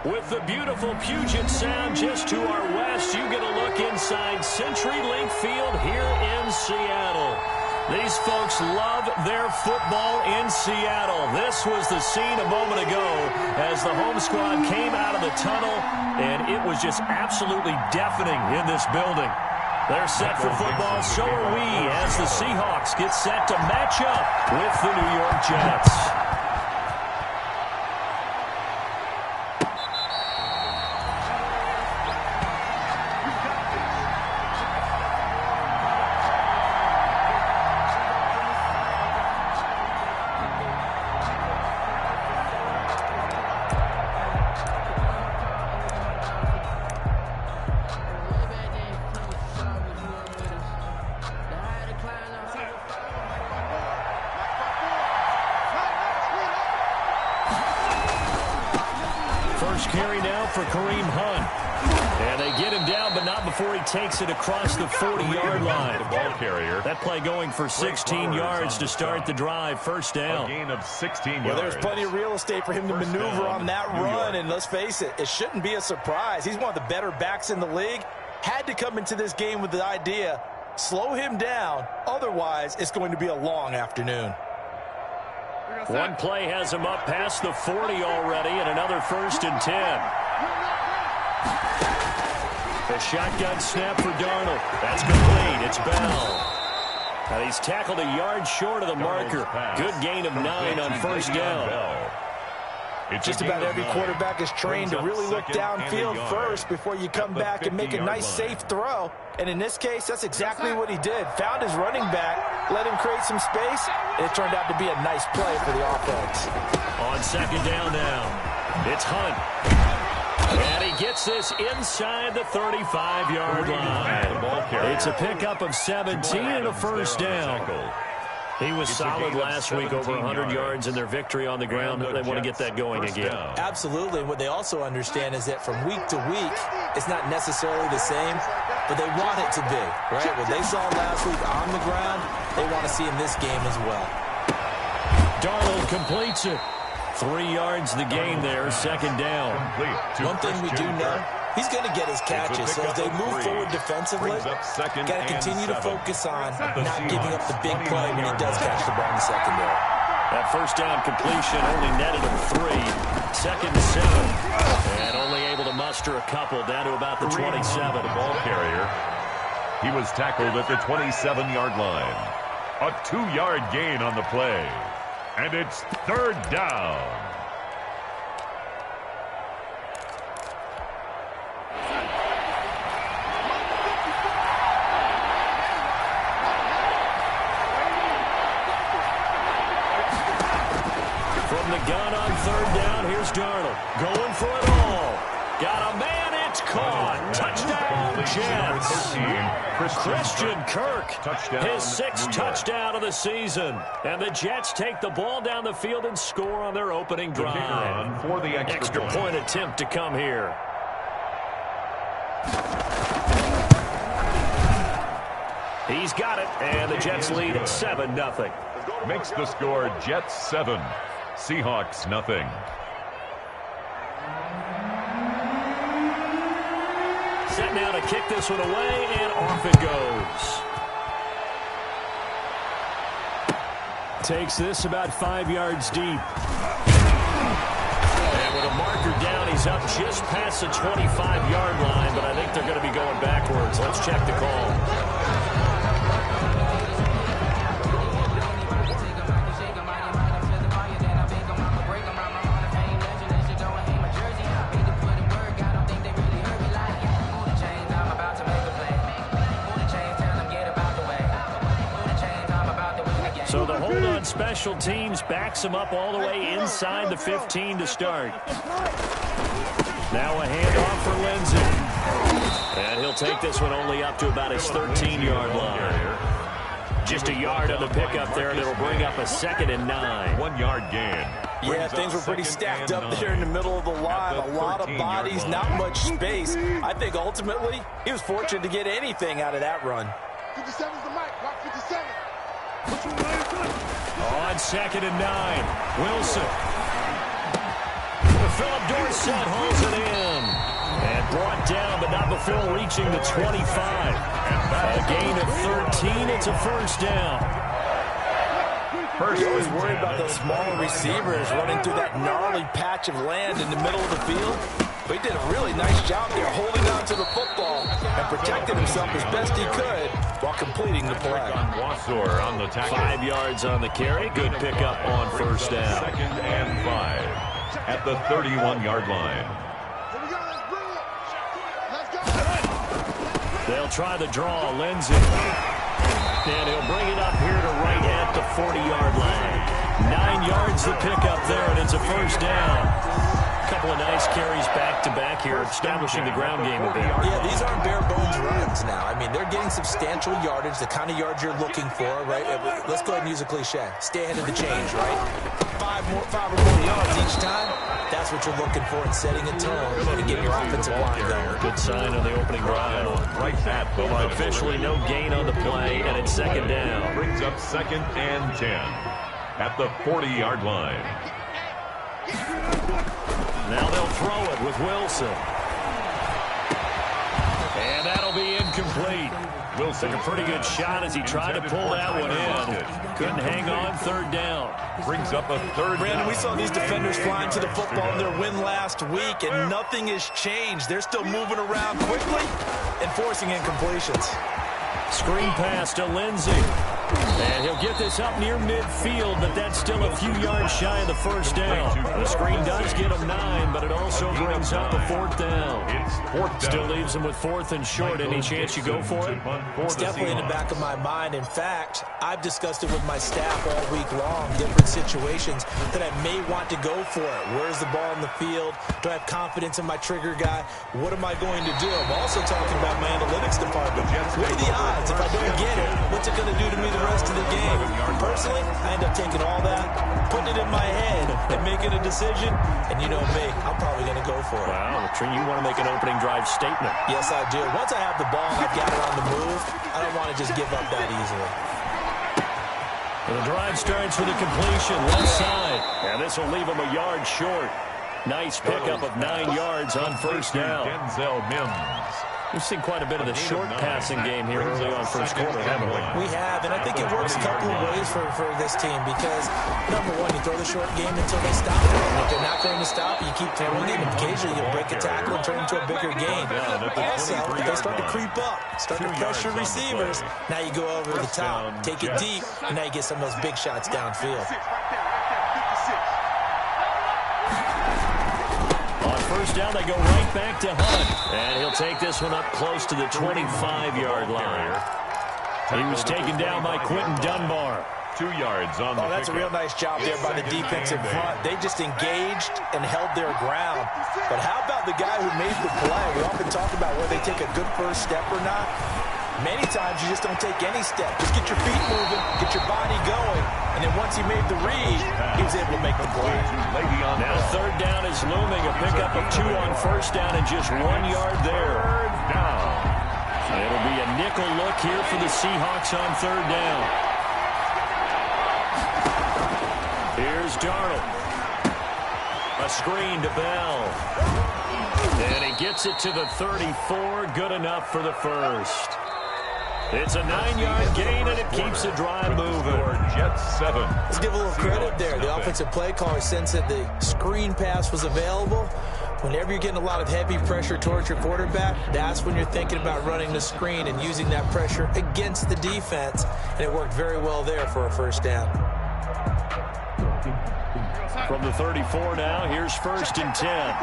With the beautiful Puget Sound just to our west, you get a look inside CenturyLink Field here in Seattle. These folks love their football in Seattle. This was the scene a moment ago as the home squad came out of the tunnel, and it was just absolutely deafening in this building. They're set for football, so are we, as the Seahawks get set to match up with the New York Jets. Carry now for Kareem Hunt. And they get him down, but not before he takes it across the 40-yard line. The ball carrier. That play going for 16 yards to start the drive. First down. A gain of 16 yards. Well, there's plenty of real estate for him to maneuver on that run. And let's face it, it shouldn't be a surprise. He's one of the better backs in the league. Had to come into this game with the idea, slow him down. Otherwise, it's going to be a long afternoon. One play has him up past the 40 already, and another 1st and 10. The shotgun snap for Darnold. That's complete. It's Bell. And he's tackled a yard short of the marker. Good gain of 9 on 1st down. Just about every quarterback is trained to really look downfield first before you come back and make a nice, safe throw. And in this case, that's exactly what he did. Found his running back, let him create some space, and it turned out to be a nice play for the offense. On 2nd down now, it's Hunt. And he gets this inside the 35-yard line. It's a pickup of 17 and a 1st down. He was solid last week, over 100 yards in their victory on the ground. They want to get that going again. Absolutely. And what they also understand is that from week to week, it's not necessarily the same, but they want it to be, right? What they saw last week on the ground, they want to see in this game as well. Darnold completes it. 3 yards the gain there, 2nd down. One thing we do know, he's going to get his catches. So as they move forward defensively, got to continue to focus on not giving up the big play when he does catch the ball in the secondary. That 1st down completion only netted him 3. 2nd and 7. And only able to muster a couple down to about the 27. The ball carrier. He was tackled at the 27-yard line. A 2-yard gain on the play. And it's 3rd down. From the gun on 3rd down, here's Darnold. Going for it all. Got a man, it's caught. Touchdown, Jets. Christian Kirk, his 6th touchdown of the season. And the Jets take the ball down the field and score on their opening drive. For the extra point attempt to come here. He's got it, and the Jets lead at 7-0. Makes the score Jets 7, Seahawks nothing. Set now to kick this one away, and off it goes. Takes this about 5 yards deep. And with a marker down, he's up just past the 25-yard line, but I think they're going to be going backwards. Let's check the call. So the hold on special teams backs him up all the way inside the 15 to start. Now a handoff for Lindsey. And he'll take this one only up to about his 13-yard line. Just a yard on the pickup there, and it'll bring up a 2nd and 9. 1 yard gain. Yeah, things were pretty stacked up there in the middle of the line. A lot of bodies, not much space. I think ultimately he was fortunate to get anything out of that run. 57's the mic, Rock 57. On 2nd and 9, Wilson. The Philip Dorsett hauls it in. And brought down, but not before reaching the 25. A gain of 13. It's a first down. You always worry about those smaller receivers running through that gnarly patch of land in the middle of the field. But he did a really nice job there holding on to the football and protecting himself as best he could while completing the play. On the 5 yards on the carry. Good pickup on first down. 2nd and 5 at the 31-yard line. They'll try the draw. Lindsey. And he'll bring it up here to right at the 40-yard line. 9 yards the pickup there, and it's a first down. A couple of nice carries back-to-back here, establishing the ground game a bit. Yeah, these aren't bare-bones runs now. I mean, they're getting substantial yardage, the kind of yards you're looking for, right? Let's go ahead and use a cliche. Stay ahead of the change, right? 5 or more yards each time. That's what you're looking for in setting a tone and getting your offensive line going. Good sign on the opening drive. Right at the line. Officially no gain on the play, and it's second down. Brings up 2nd and 10 at the 40-yard line. Now they'll throw it with Wilson. And that'll be incomplete. Wilson, a pretty good shot as he tried to pull that one in. Couldn't hang on, third down. Brings up a third Brandon, down. we saw these defenders flying to the football in their win last week, and nothing has changed. They're still moving around quickly and forcing incompletions. Screen pass to Lindsey. And he'll get this up near midfield, but that's still a few yards shy of the first down. The screen does get him 9, but it also brings up a fourth down. Still leaves him with 4th and short. Any chance you go for it? It's definitely in the back of my mind. In fact, I've discussed it with my staff all week long, different situations that I may want to go for it. Where's the ball in the field? Do I have confidence in my trigger guy? What am I going to do? I'm also talking about my analytics department. What are the odds? If I don't get it, what's it going to do to me the rest of the game? Personally, I end up taking all that, putting it in my head, and making a decision. And you know me, I'm probably going to go for it. Wow, you want to make an opening drive statement. Yes, I do. Once I have the ball and I've got it on the move, I don't want to just give up that easily. And the drive starts with a completion, left side. And this will leave him a yard short. Nice pickup of 9 yards on first down. Denzel Mims. We've seen quite a bit of the short passing game here early on first quarter, haven't we? We have, and I think it works a couple of ways for this team because, number one, you throw the short game until they stop it. And if they're not going to stop it, you keep throwing it, and occasionally you'll break a tackle and turn into a bigger game. Also, if they start to creep up, start to pressure receivers, now you go over the top, take it deep, and now you get some of those big shots downfield. First down, they go right back to Hunt. And he'll take this one up close to the 25-yard line. He was taken down by Quentin Dunbar. 2 yards on the that's a real nice job there by the defensive front. They just engaged and held their ground. But how about the guy who made the play? We often talk about whether they take a good first step or not. Many times you just don't take any step. Just get your feet moving, get your body going, and then once he made the read, he was able to make the play. Now third down is looming. A pickup of 2 on first down and just 1 yard there. It'll be a nickel look here for the Seahawks on third down. Here's Darnold. A screen to Bell. And he gets it to the 34. Good enough for the first. It's a 9-yard gain, and it keeps the drive moving. Jets 7. Let's give a little credit there. The offensive play caller sensed that the screen pass was available. Whenever you're getting a lot of heavy pressure towards your quarterback, that's when you're thinking about running the screen and using that pressure against the defense. And it worked very well there for a first down. From the 34 now, here's 1st and 10.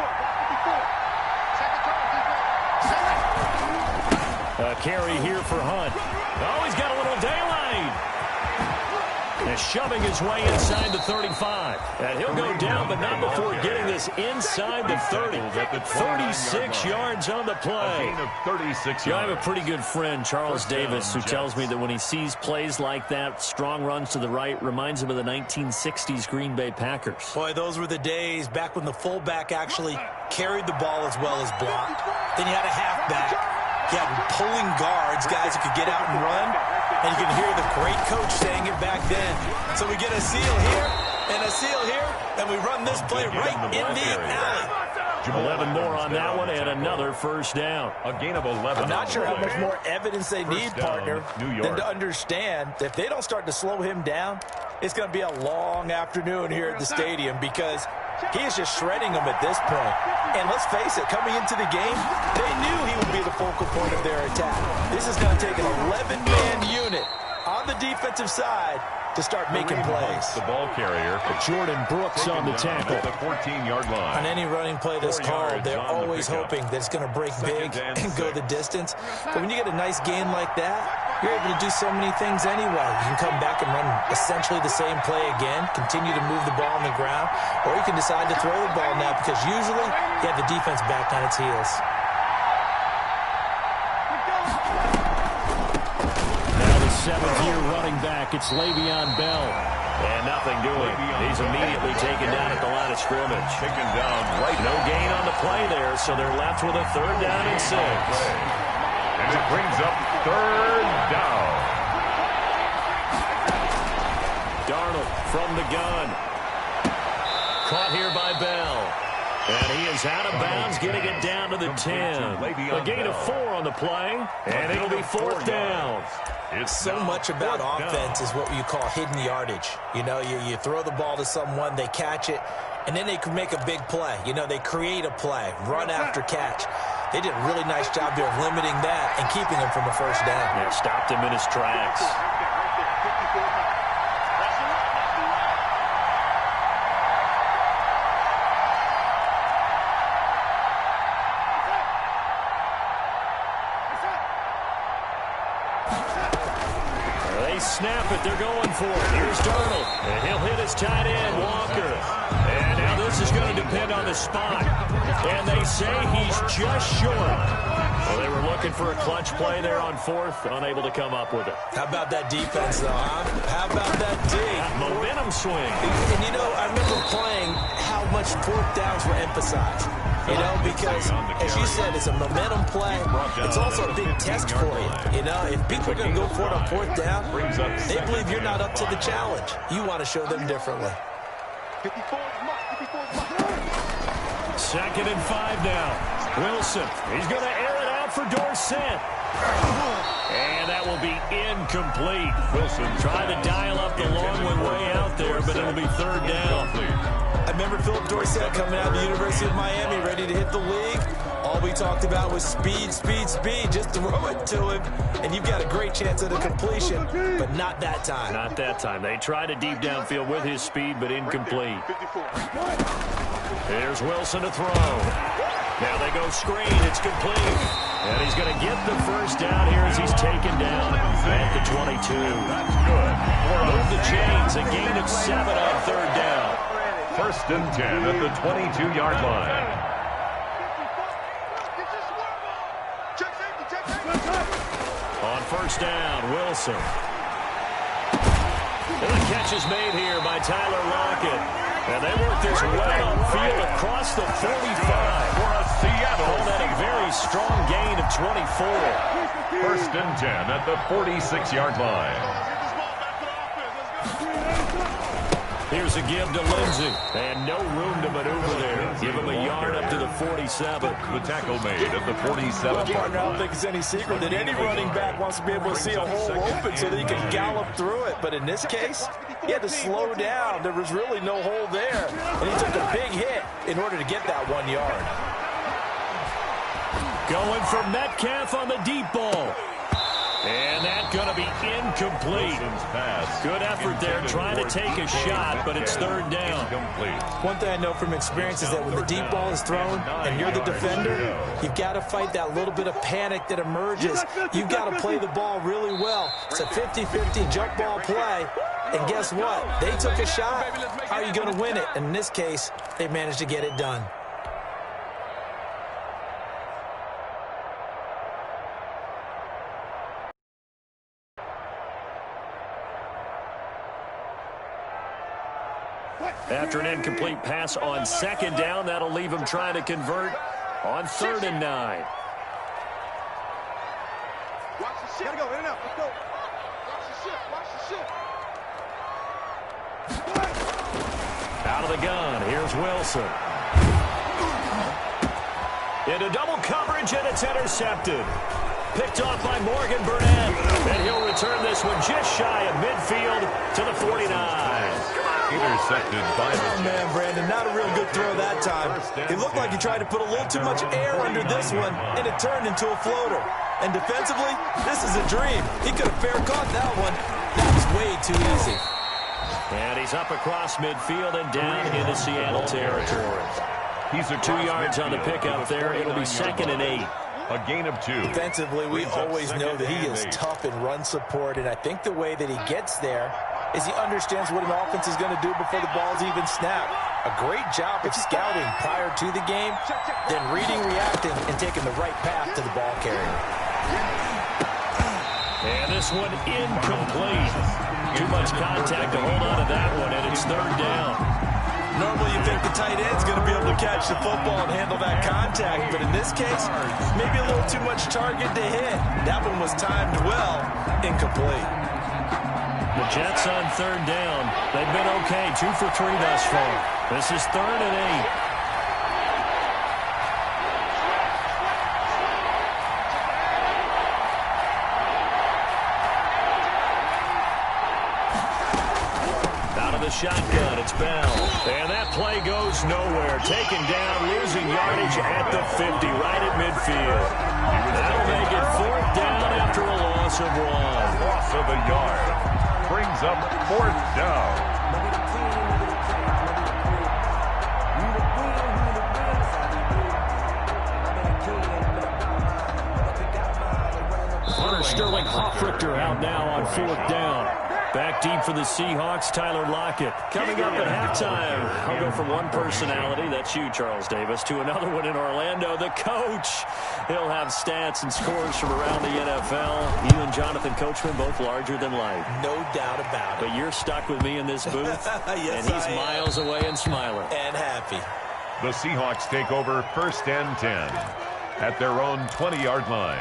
A carry here for Hunt. Oh, he's got a little daylight. And shoving his way inside the 35. And he'll go down, but not before getting this inside the 30. 36 yards on the play. 36 I have a pretty good friend, Charles Davis, who tells me that when he sees plays like that, strong runs to the right, reminds him of the 1960s Green Bay Packers. Boy, those were the days back when the fullback actually carried the ball as well as blocked. Then you had a halfback. You had pulling guards, guys who could get out and run. And you can hear the great coach saying it back then. So we get a seal here, And a seal here, and we run this play right in the alley. 11 more on that one, and another first down. A gain of 11. I'm not sure how much more evidence they need, partner, than to understand that if they don't start to slow him down, it's going to be a long afternoon here at the stadium because he is just shredding them at this point. And let's face it, coming into the game, they knew he would be the focal point of their attack. This is going to take an 11-man unit on the defensive side to start making plays. The ball carrier. Jordan Brooks on the tackle. At the 14-yard line. On any running play that's called, they're always hoping that it's going to break big and go the distance. But when you get a nice gain like that, you're able to do so many things anyway. You can come back and run essentially the same play again, continue to move the ball on the ground, or you can decide to throw the ball now because usually you have the defense back on its heels. Seventh-year running back, it's Le'Veon Bell. And nothing doing. He's immediately taken down at the line of scrimmage. Taken down right. No gain on the play there, so they're left with a 3rd down and 6. And it brings up 3rd down. Darnold from the gun. Caught here by Bell. And he is out of bounds, getting it down to the 10. A gain of 4 on the play, and it'll be 4th down. It's so much about offense is what you call hidden yardage. You know, you throw the ball to someone, they catch it, and then they can make a big play. You know, they create a play, run after catch. They did a really nice job there of limiting that and keeping him from a 1st down. Yeah, stopped him in his tracks. Snap it, they're going for it. Here's Darnold, and he'll hit his tight end, Walker. And now this is going to depend on the spot. And they say he's just short. Well, they were looking for a clutch play there on 4th, unable to come up with it. How about that defense, though, huh? How about that D? Momentum swing. And, you know, I remember playing how much 4th downs were emphasized. You know, because, as you said, it's a momentum play. It's also a big test for you. You know, if people are going to go for it on 4th down, they believe you're not up to the challenge. You want to show them differently. 2nd and 5 now. Wilson, he's going to air it out for Dorsett. And that will be incomplete. Wilson trying to dial up the long one way out there, but it'll be 3rd down. I remember Philip Dorsett coming out of the University of Miami, ready to hit the league. All we talked about was speed, speed, speed. Just throw it to him, and you've got a great chance at a completion, but not that time. Not that time. They tried a deep downfield with his speed, but incomplete. Here's Wilson to throw. Now they go screen. It's complete. And he's going to get the 1st down here as he's taken down at the 22. That's good. Move the chains. A gain of 7 on 3rd down. 1st and 10 at the 22-yard line. On 1st down, Wilson. And the catch is made here by Tyler Lockett. And they work this well upfield across the 45. For a Seattle. Called that a very strong gain of 24. 1st and 10 at the 46-yard line. Here's a give to Lindsey. And no room to maneuver there. Give him a yard up to the 47. The tackle made at the 47-yard line. I don't think it's any secret that any running back wants to be able to see a hole open so that he can gallop through it. But in this case, he had to slow down. There was really no hole there. And he took a big hit in order to get that 1 yard. Going for Metcalf on the deep ball. And that's going to be incomplete. Good effort there trying to take a shot, but it's 3rd down. One thing I know from experience is that when the deep ball is thrown and you're the defender, you've got to fight that little bit of panic that emerges. You've got to play the ball really well. It's a 50-50 jump ball play. And guess what? They took a shot. How are you going to win it? And in this case, they managed to get it done. After an incomplete pass on 2nd down, that'll leave him trying to convert on 3rd and 9. Watch the shit. Gotta go, in and out. Let's go. Watch the shit. Watch the shit. Out of the gun, here's Wilson. Into double coverage, and it's intercepted. Picked off by Morgan Burnett. And he'll return this one just shy of midfield to the 49. Intercepted by the Oh, man, Brandon, not a real good throw that time. It looked like he tried to put a little too much air under this one, and it turned into a floater. And defensively, this is a dream. He could have fair caught that one. That was way too easy. And he's up across midfield and down into Seattle territory. He's 2 yards on the pickup there. It'll be 2nd and 8. A gain of 2. Defensively, we always know that he is tough in run support, and I think the way that he gets there is he understands what an offense is going to do before the ball's even snapped. A great job of scouting prior to the game, then reading, reacting, and taking the right path to the ball carrier. And this one incomplete. Too much contact to hold on to that one, and it's 3rd down. Normally you think the tight end's going to be able to catch the football and handle that contact, but in this case, maybe a little too much target to hit. That one was timed well, incomplete. The Jets on 3rd down. They've been okay, 2 for 3 thus far. This is 3rd and 8. Shotgun, it's Bell. And that play goes nowhere. Taken down, losing yardage at the 50, right at midfield. That'll make it 4th down after a loss of 1. Loss of a yard. Brings up 4th down. Hunter Sterling Hoffrichter out now on 4th down. Back deep for the Seahawks, Tyler Lockett. Coming up at halftime, I'll go from one personality, that's you, Charles Davis, to another one in Orlando, the coach. He'll have stats and scores from around the NFL. You and Jonathan Coachman, both larger than life. No doubt about it. But you're stuck with me in this booth, yes, and he's miles away and smiling. And happy. The Seahawks take over 1st and 10 at their own 20-yard line.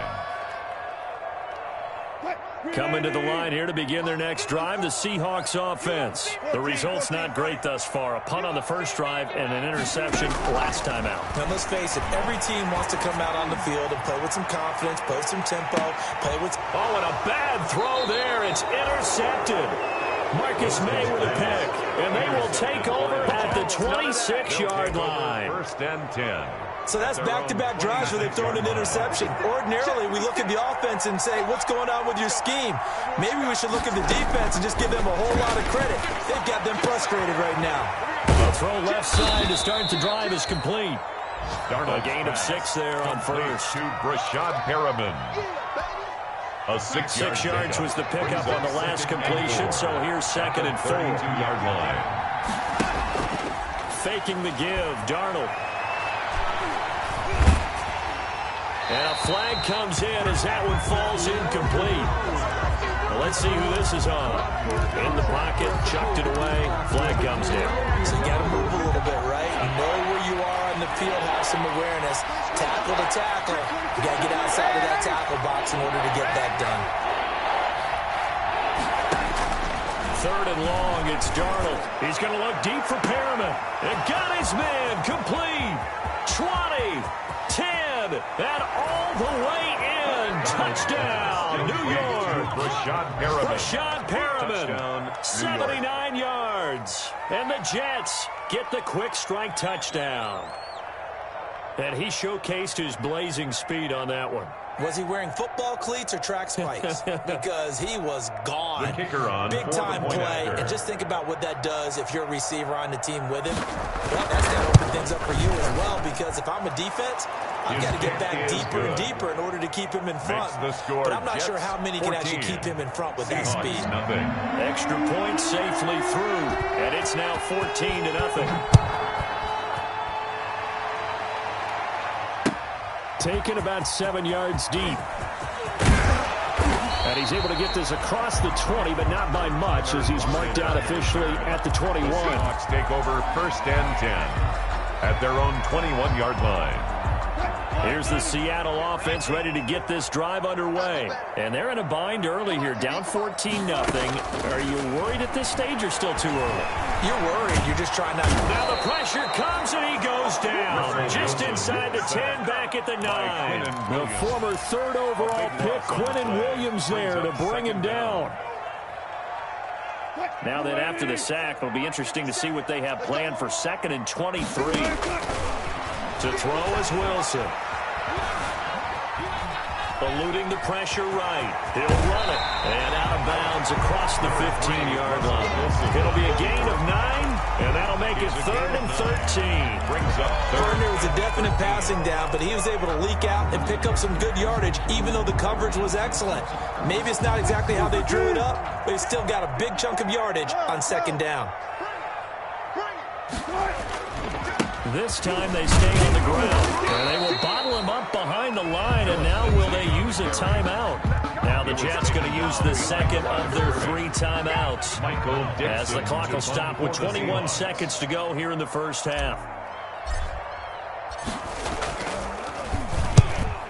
Coming to the line here to begin their next drive, the Seahawks offense. The result's not great thus far. A punt on the first drive and an interception last time out. Now, let's face it, every team wants to come out on the field and play with some confidence, play with some tempo, play with... Oh, and a bad throw there. It's intercepted. Marcus May with a pick, and they will take over at the 26-yard line. 1st and 10. So that's back-to-back drives where they've thrown an interception. Ordinarily, we look at the offense and say, what's going on with your scheme? Maybe we should look at the defense and just give them a whole lot of credit. They've got them frustrated right now. The throw left side to start the drive is complete. A gain of 6 there on first. To Brashad Perriman. A 6 yards was the pickup on the last completion, so here's 2nd and 4. 32-yard line. Faking the give, Darnold. And a flag comes in as that one falls incomplete. Well, let's see who this is on. In the pocket, chucked it away, flag comes down. So you got to move a little bit, right? You know where you are on the field, have some awareness. Tackle to tackle. You got to get outside of that tackle box in order to get that done. 3rd and long, it's Darnold. He's going to look deep for Perriman. And got his man, complete. 20, 10, and all the way in. Touchdown, New York. Brashad Perriman, 79 yards. And the Jets get the quick strike touchdown. And he showcased his blazing speed on that one. Was he wearing football cleats or track spikes? Because he was gone. The kicker on big-time play. And just think about what that does if you're a receiver on the team with him. Well, that's going to open things up for you as well, because if I'm a defense, I've got to get back deeper and deeper in order to keep him in front. But I'm not sure how many can actually keep him in front with that speed. Extra point safely through, and it's now 14-0. Taken about 7 yards deep. And he's able to get this across the 20, but not by much, as he's marked out officially at the 21. The Seahawks take over 1st and 10 at their own 21-yard line. Here's the Seattle offense ready to get this drive underway. And they're in a bind early here, down 14-0. Are you worried at this stage or still too early? You're worried. You're just trying not to. Now the pressure comes and he goes down. Just inside the 10, back at the 9. The former third overall pick, Quinnen Williams, there to bring him down. Now then, after the sack, it'll be interesting to see what they have planned for 2nd and 23. To throw is Wilson. Eluding the pressure right. He'll run it. And out of bounds across the 15-yard line. It'll be a gain of 9, and that'll make it 3rd and 13. Brings up third. There was a definite passing down, but he was able to leak out and pick up some good yardage, even though the coverage was excellent. Maybe it's not exactly how they drew it up, but he's still got a big chunk of yardage on 2nd down. This time they stay on the ground. And they will bottle him up behind the line, and now will they use a timeout? Now the Jets going to use the 2nd of their 3 timeouts. As the clock will stop with 21 seconds to go here in the first half.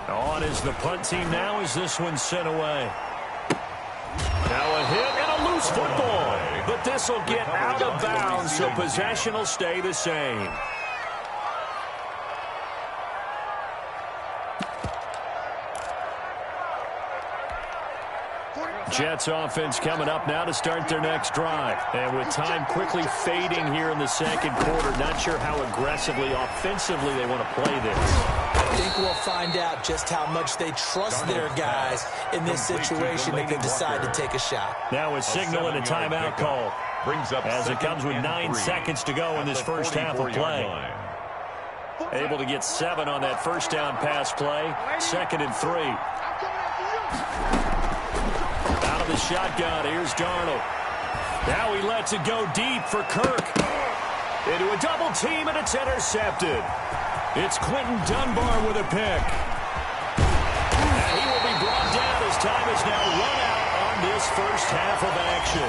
On is the punt team now as this one's sent away. Now a hit and a loose football. But this will get out of bounds, so possession will stay the same. Jets offense coming up now to start their next drive. And with time quickly fading here in the 2nd quarter, not sure how aggressively, offensively they want to play this. I think we'll find out just how much they trust their guys in this situation if they decide to take a shot. Now a signal and a timeout call. As it comes with 9 seconds to go in this first half of play. Able to get 7 on that first down pass play. 2nd and 3. The shotgun. Here's Darnold. Now he lets it go deep for Kirk. Into a double team, and it's intercepted. It's Quentin Dunbar with a pick. And he will be brought down as time is now run out on this first half of action.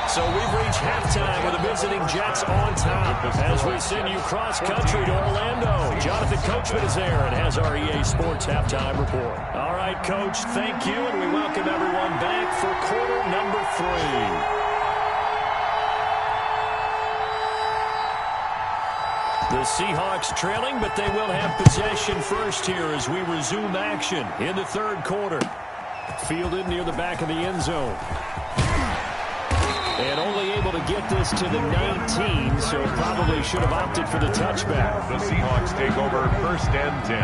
So we've reached halftime with the visiting Jets on top as we send you cross-country to Orlando. Jonathan Coachman is there and has our EA Sports halftime report. All right, Coach, thank you, and we welcome everyone back for quarter number 3. The Seahawks trailing, but they will have possession first here as we resume action in the 3rd quarter. Fielded near the back of the end zone. And only able to get this to the 19, so probably should have opted for the touchback. The Seahawks take over 1st and 10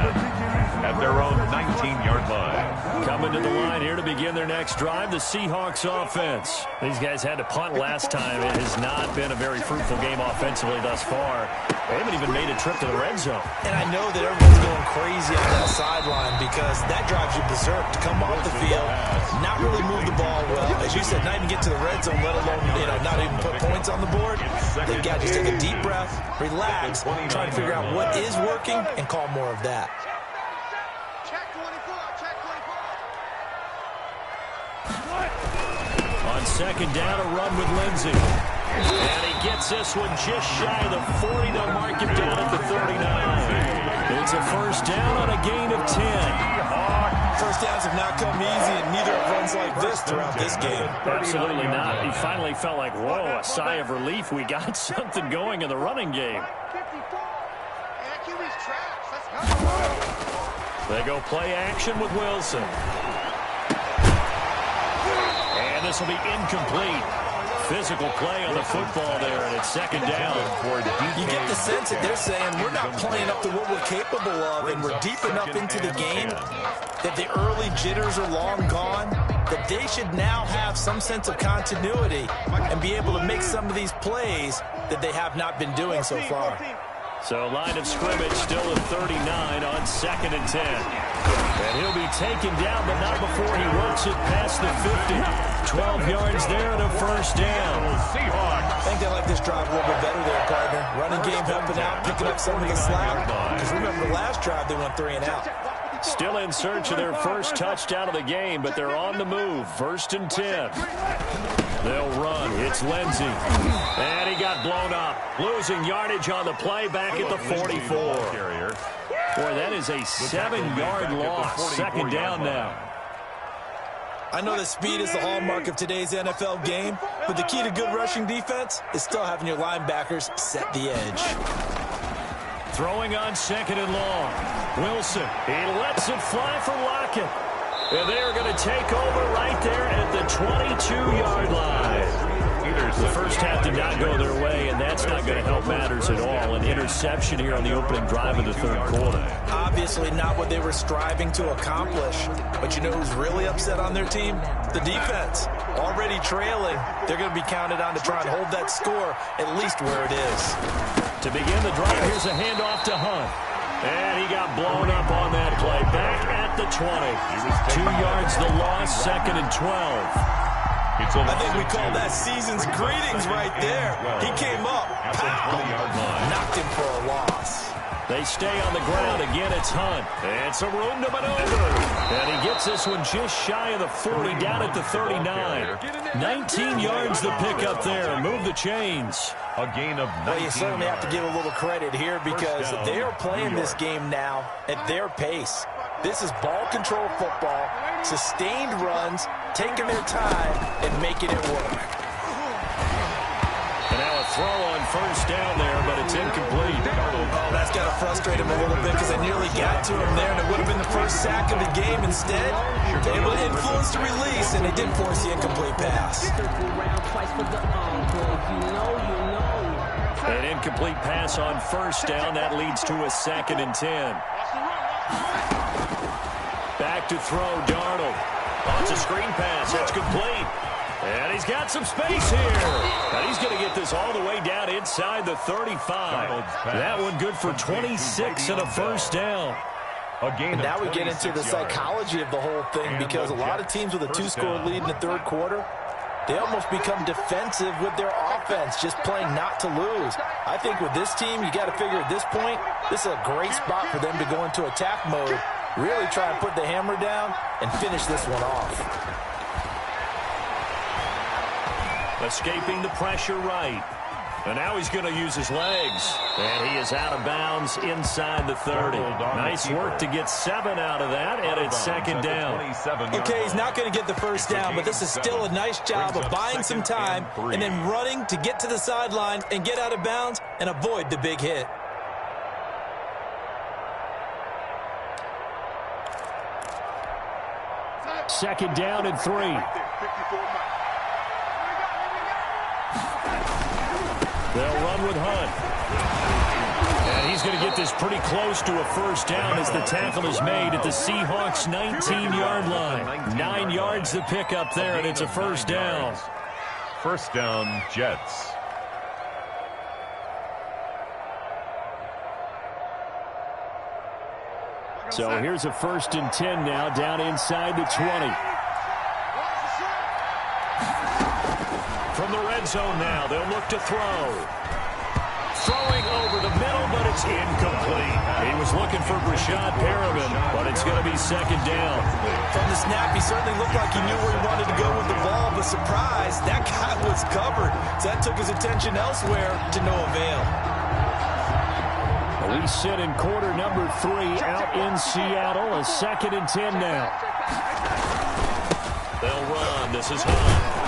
at their own 19-yard line. Coming to the line here to begin their next drive, the Seahawks offense. These guys had to punt last time. It has not been a very fruitful game offensively thus far. They haven't even made a trip to the red zone. And I know that everyone's going crazy on that sideline because that drives you berserk to come off the field, not really move the ball well. As you said, not even get to the red zone, let alone not even put points on the board. They've got to take a deep breath, relax, try to figure out what is working, and call more of that. On 2nd down, a run with Lindsey. And he gets this one just shy of the 40. They'll mark him down at the 39. It's a first down on a gain of 10. First downs have not come easy, and neither have runs like this throughout this game. Absolutely not. He finally felt like, whoa, a sigh of relief. We got something going in the running game. They go play action with Wilson. And this will be incomplete. Physical play on the football there, and it's 2nd down. You get the sense that they're saying we're not playing up to what we're capable of, and we're deep enough into the game that the early jitters are long gone, that they should now have some sense of continuity and be able to make some of these plays that they have not been doing so far. So line of scrimmage still at 39 on 2nd and 10. And he'll be taken down, but not before he works it past the 50. 12 yards there and a first down. I think they like this drive a little bit better there, partner. Running game helping out, picking up some of the slack. Because remember, the last drive they went 3 and out. Still in search of their first touchdown of the game, but they're on the move. 1st and 10. They'll run. It's Lindsey. And he got blown up. Losing yardage on the play back at the 44. Boy, that is a 7-yard loss. 2nd down now. I know that speed is the hallmark of today's NFL game, but the key to good rushing defense is still having your linebackers set the edge. Throwing on 2nd and long. Wilson, he lets it fly for Lockett. And they are going to take over right there at the 22-yard line. The first half did not go their way, and that's not going to help matters at all. An interception here on the opening drive of the 3rd quarter. Obviously not what they were striving to accomplish. But you know who's really upset on their team? The defense. Already trailing, they're going to be counted on to try and hold that score at least where it is. To begin the drive, here's a handoff to Hunt. And he got blown up on that play. Back at the 20. 2 yards the loss, 2nd and 12. I think we call that season's greetings right there. He came up, pow, knocked him for a loss. They stay on the ground. Again, it's Hunt. And some room to maneuver. And he gets this one just shy of the 40, down at the 39. 19 yards the pickup there. Move the chains. A gain of 19 Well, you certainly have to give a little credit here because they are playing this game now at their pace. This is ball control football, sustained runs, taking their time, and making it work. And now a throw on 1st down there, but it's incomplete. Oh, that's got to frustrate him a little bit because they nearly got to him there, and it would have been the first sack of the game. Instead, they able to influence the release, and they did force the incomplete pass. An incomplete pass on 1st down. That leads to a 2nd and 10. Back to throw, Darnold. Oh, it's a screen pass. That's complete. And he's got some space here. And he's going to get this all the way down inside the 35. That one good for 26 and a 1st down. And now we get into the psychology of the whole thing because a lot of teams with a 2-score lead in the 3rd quarter, they almost become defensive with their offense, just playing not to lose. I think with this team, you got to figure at this point, this is a great spot for them to go into attack mode, really try and put the hammer down and finish this one off. Escaping the pressure right. And now he's going to use his legs. And he is out of bounds inside the 30. Nice work to get 7 out of that, and it's 2nd down. Okay, he's not going to get the 1st down, but this is still a nice job of buying some time and then running to get to the sideline and get out of bounds and avoid the big hit. Second down and 3. They'll run with Hunt. And he's going to get this pretty close to a 1st down as the tackle is made at the Seahawks' 19-yard line. 9 yards to pick up there, and it's a 1st down. 1st down, Jets. So here's a 1st and 10 now, down inside the 20. From the red zone now, they'll look to throw. Throwing over the middle, but it's incomplete. He was looking for Brashad Perriman, but it's going to be 2nd down. From the snap, he certainly looked like he knew where he wanted to go with the ball, but surprise, that guy was covered. So that took his attention elsewhere to no avail. We sit in quarter number 3 out in Seattle. A 2nd and 10 now. They'll run. This is Hunt.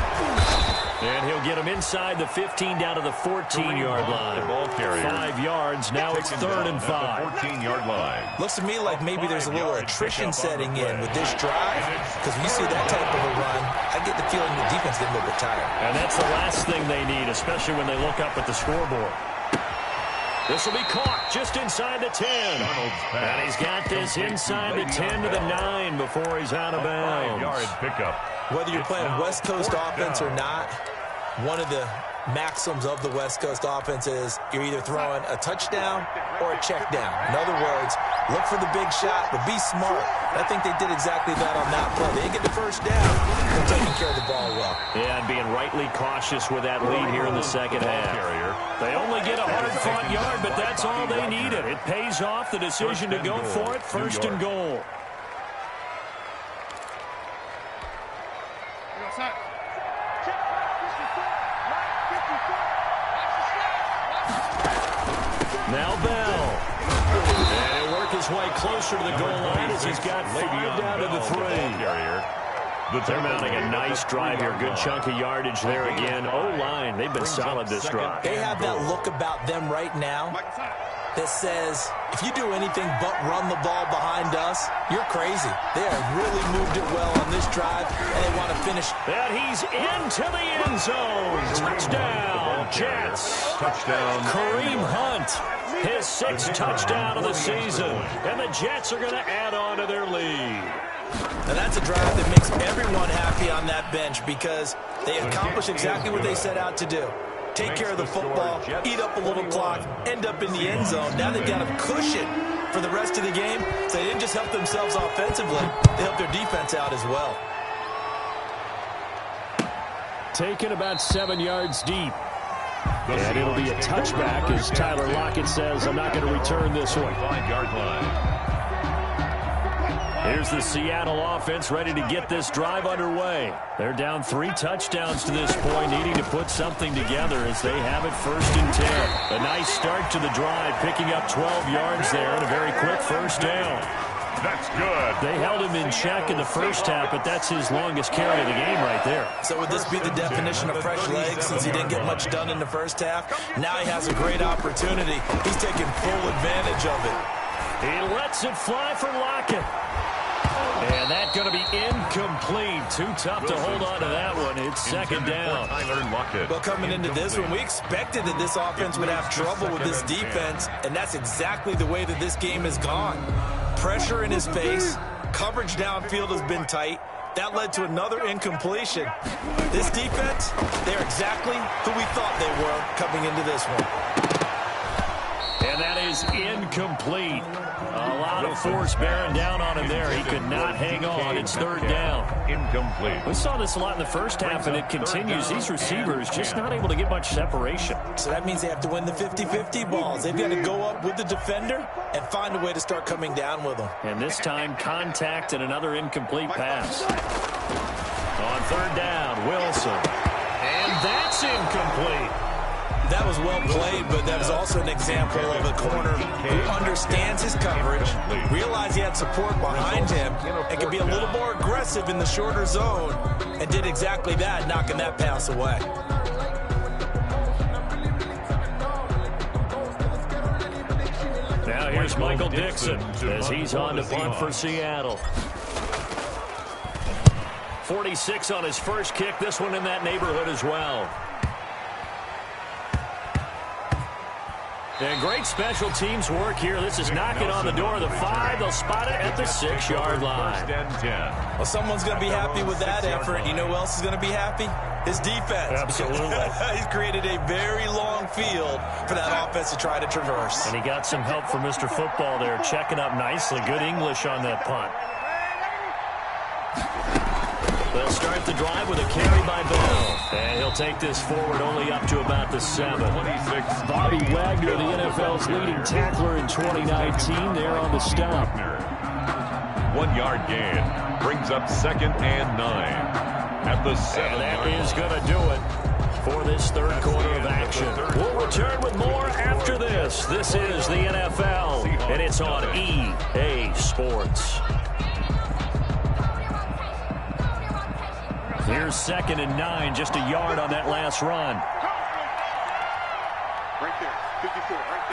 And he'll get him inside the 15 down to the 14-yard line. 5 yards. Now it's 3rd and 5. 14-yard line. Looks to me like maybe there's a little attrition setting in with this drive. Because when you see that type of a run, I get the feeling the defense getting a little bit tired. And that's the last thing they need, especially when they look up at the scoreboard. This will be caught just inside the 10. And he's got this inside the 10 to the 9 before he's out of bounds. 5-yard pickup. Whether you're playing West Coast offense or not, one of the maxims of the West Coast offense is you're either throwing a touchdown or a check down. In other words, look for the big shot, but be smart. I think they did exactly that on that play. They didn't get the 1st down. They're taking care of the ball well. Yeah, and being rightly cautious with that lead here in the 2nd half. They only get a hard-fought yard, but that's all they needed. It pays off the decision to go for it, 1st and goal. Now Bell. And he'll work his way closer to the goal line as he's got 5 down to the 3. They're mounting a nice drive here. Good chunk of yardage there again. O-line, they've been solid this drive. They have that look about them right now that says, if you do anything but run the ball behind us, you're crazy. They have really moved it well on this drive, and they want to finish. And he's into the end zone. Touchdown, Jets. Touchdown. Kareem Hunt, his 6th touchdown of the season. And the Jets are going to add on to their lead. And that's a drive that makes everyone happy on that bench because they accomplish exactly what they set out to do. Take care of the football, eat up a little clock, end up in the end zone. Now they've got a cushion for the rest of the game. So they didn't just help themselves offensively, they helped their defense out as well. Taken about 7 yards deep. And it'll be a touchback as Tyler Lockett says, I'm not going to return this one. 5-yard line. Here's the Seattle offense ready to get this drive underway. They're down 3 touchdowns to this point, needing to put something together as they have it 1st and 10. A nice start to the drive, picking up 12 yards there and a very quick 1st down. That's good. They held him in check in the first half, but that's his longest carry of the game right there. So would this be the definition of fresh legs since he didn't get much done in the first half? Now he has a great opportunity. He's taking full advantage of it. He lets it fly for Lockett. And that's going to be incomplete. Too tough to hold on to that one. It's 2nd down. Well, coming into this one, we expected that this offense would have trouble with this defense, and that's exactly the way that this game has gone. Pressure in his face. Coverage downfield has been tight. That led to another incompletion. This defense, they're exactly who we thought they were coming into this one. And that is incomplete. A lot of force bearing down on him there. He could not hang on. It's 3rd down. Incomplete. We saw this a lot in the first half, and it continues. These receivers just not able to get much separation. So that means they have to win the 50-50 balls. They've got to go up with the defender and find a way to start coming down with them. And this time, contact and another incomplete pass. On 3rd down, Wilson. And that's incomplete. That was well played, but that was also an example of a corner who understands his coverage, realized he had support behind him, and could be a little more aggressive in the shorter zone, and did exactly that, knocking that pass away. Now here's Michael Dixon as he's on to punt for Seattle. 46 on his first kick. This one in that neighborhood as well. And great special teams work here. This is knocking on the door of the 5. They'll spot it at the 6-yard line. Well, someone's going to be happy with that effort. You know who else is going to be happy? His defense. Absolutely. He's created a very long field for that offense to try to traverse. And he got some help from Mr. Football there, checking up nicely. Good English on that punt. They'll start the drive with a carry by Bell. And he'll take this forward only up to about the 7. Bobby Wagner, the NFL's leading tackler in 2019, there on the stop. 1-yard gain brings up 2nd and 9 at the 7. And that is going to do it for this 3rd quarter of action. We'll return with more after this. This is the NFL, and it's on EA Sports. Here's 2nd and 9, just a yard on that last run. Right there, 54, right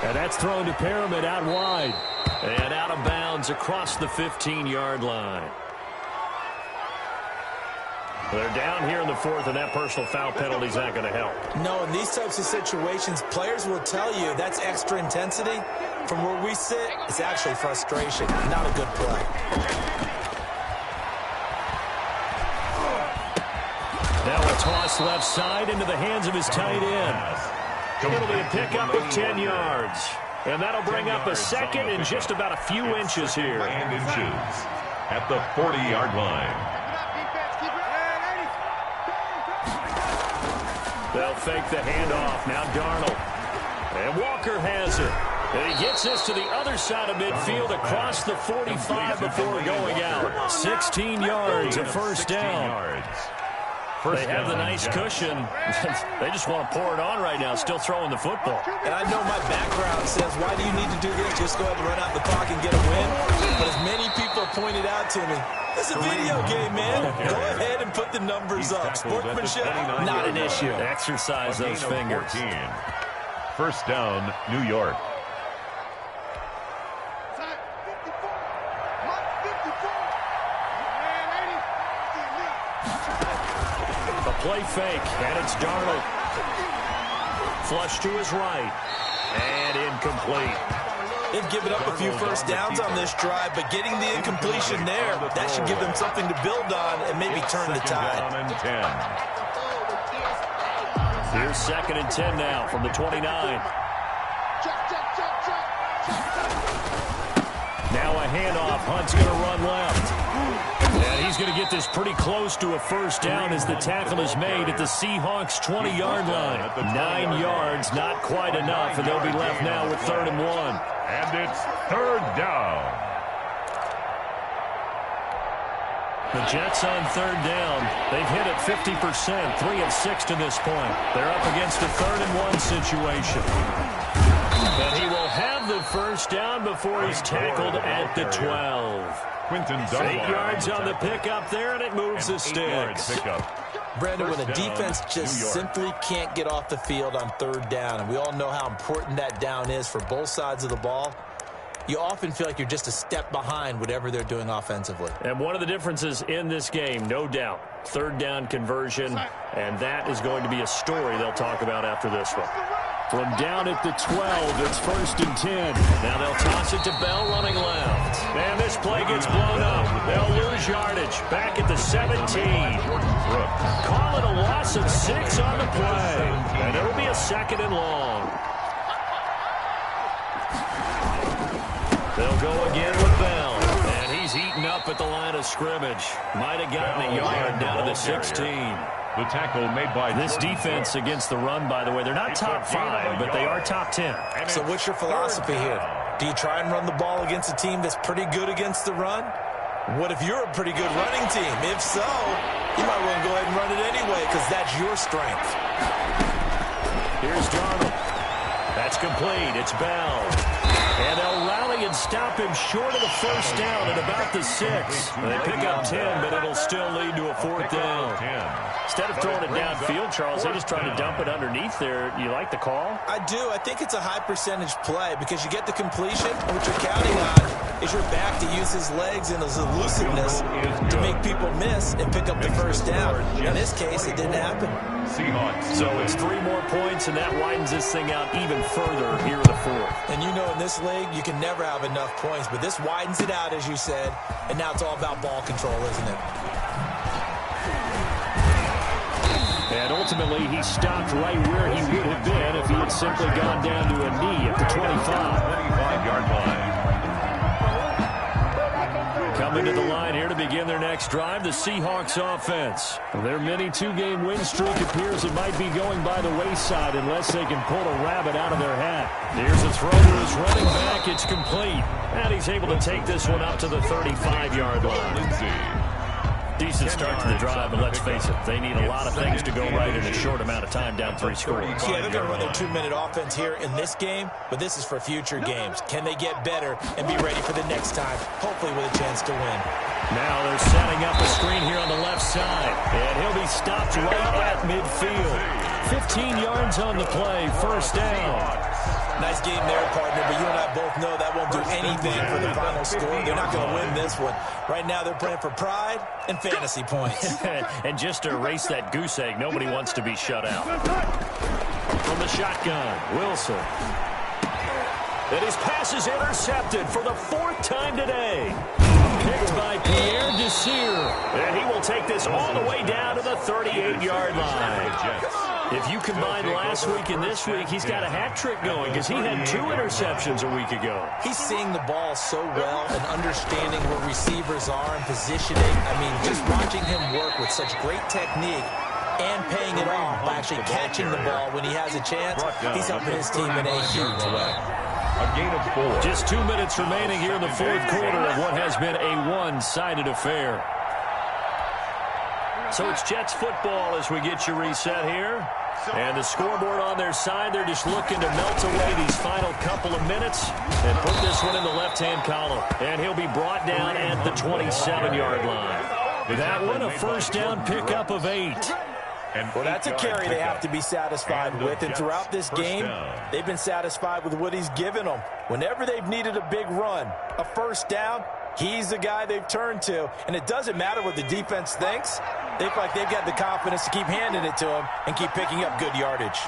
there. And that's thrown to Pyramid out wide. And out of bounds across the 15-yard line. They're down here in the 4th, and that personal foul penalty is not going to help. No, in these types of situations, players will tell you that's extra intensity. From where we sit, it's actually frustration, not a good play. Now a toss left side into the hands of his tight end. It'll be a pickup of 10 yards. And that'll bring up a 2nd and just about a few inches here. At the 40-yard line. They'll fake the handoff. Now Darnold. And Walker has it. And he gets this to the other side of midfield across the 45 before going out. 16 yards, a first down. They have the nice cushion. They just want to pour it on right now, still throwing the football. And I know my background says, why do you need to do this? Just go ahead and run out the clock and get a win. But as many people pointed out to me, it's a video game, man. Go ahead and put the numbers up. Sportsmanship, not an issue. Exercise those fingers. 14. First down, New York. Play fake, and it's Darnold. Flush to his right, and incomplete. They've given up a few first downs on this drive, but getting the incompletion there, that should give them something to build on and maybe turn the tide. Here's 2nd and 10 now from the 29. Now a handoff. Hunt's going to run left. And he's going to get this pretty close to a first down as the tackle is made at the Seahawks' 20-yard line. 9 yards, not quite enough, and they'll be left now with 3rd and 1. And it's 3rd down. The Jets on 3rd down. They've hit it 50%, 3 of 6 to this point. They're up against a 3rd and 1 situation. But he will have the first down before he's tackled at the 12. 8 yards on the pickup there, and it moves the sticks. Brandon, when a defense just simply can't get off the field on 3rd down, and we all know how important that down is for both sides of the ball, you often feel like you're just a step behind whatever they're doing offensively. And one of the differences in this game, no doubt, 3rd down conversion, and that is going to be a story they'll talk about after this one. From down at the 12, it's 1st and 10. Now they'll toss it to Bell running left. And this play gets blown up. They'll lose yardage. Back at the 17. Call it a loss of 6 on the play. And it'll be a 2nd and long. They'll go again with Bell. And he's eaten up at the line of scrimmage. Might have gotten a yard down to the 16. The tackle made by this defense against the run, by the way, they're not top 5, but they are top 10. So what's your philosophy here? Do you try and run the ball against a team that's pretty good against the run? What if you're a pretty good running team? If so, you might want to go ahead and run it anyway because that's your strength. Here's Darnold. That's complete. It's Bell. And they'll rally and stop him short of the first down at about the 6. They pick up 10, but it'll still lead to a 4th down. Instead of throwing it downfield, Charles, they just try to dump it underneath there. You like the call? I do. I think it's a high percentage play because you get the completion, and what you're counting on is your back to use his legs and his elusiveness to make people miss and pick up the first down. In this case, it didn't happen. So it's 3 more points, and that widens this thing out even further here in the 4th. And you know in this league, you can never have enough points, but this widens it out, as you said, and now it's all about ball control, isn't it? And ultimately, he stopped right where he would have been if he had simply gone down to a knee at the 25-yard line. Coming to the line here to begin their next drive, the Seahawks offense. Their mini 2-game win streak appears it might be going by the wayside unless they can pull a rabbit out of their hat. Here's a throw to his running back. It's complete. And he's able to take this one up to the 35-yard line. Decent start to the drive, but let's face it, they need a lot of things to go right in a short amount of time, down 3 scores. Yeah, they're going to run their 2-minute offense here in this game, but this is for future games. Can they get better and be ready for the next time, hopefully with a chance to win? Now they're setting up a screen here on the left side, and he'll be stopped right at midfield. 15 yards on the play, first down. Nice game there, partner, but you and I both know that won't do anything for the final score. They're not going to win this one. Right now they're playing for pride and fantasy points. And just to erase that goose egg, nobody wants to be shut out. From the shotgun, Wilson. And his pass is intercepted for the 4th time today. Picked by Pierre Desir. And he will take this all the way down to the 38-yard line. If you combine last week and this week, he's got a hat trick going because he had 2 interceptions a week ago. He's seeing the ball so well and understanding where receivers are and positioning. I mean, just watching him work with such great technique and paying it off by actually catching the ball when he has a chance, he's helping his team in a huge way. A gain of 4. Just 2 minutes remaining here in the fourth quarter of what has been a one-sided affair. So it's Jets football as we get you reset here. And the scoreboard on their side, they're just looking to melt away these final couple of minutes and put this one in the left-hand column. And he'll be brought down at the 27-yard line. That one, a first down pickup of 8. Well, that's a carry they have to be satisfied with. And throughout this game, they've been satisfied with what he's given them. Whenever they've needed a big run, a first down, he's the guy they've turned to. And it doesn't matter what the defense thinks. They feel like they've got the confidence to keep handing it to him and keep picking up good yardage.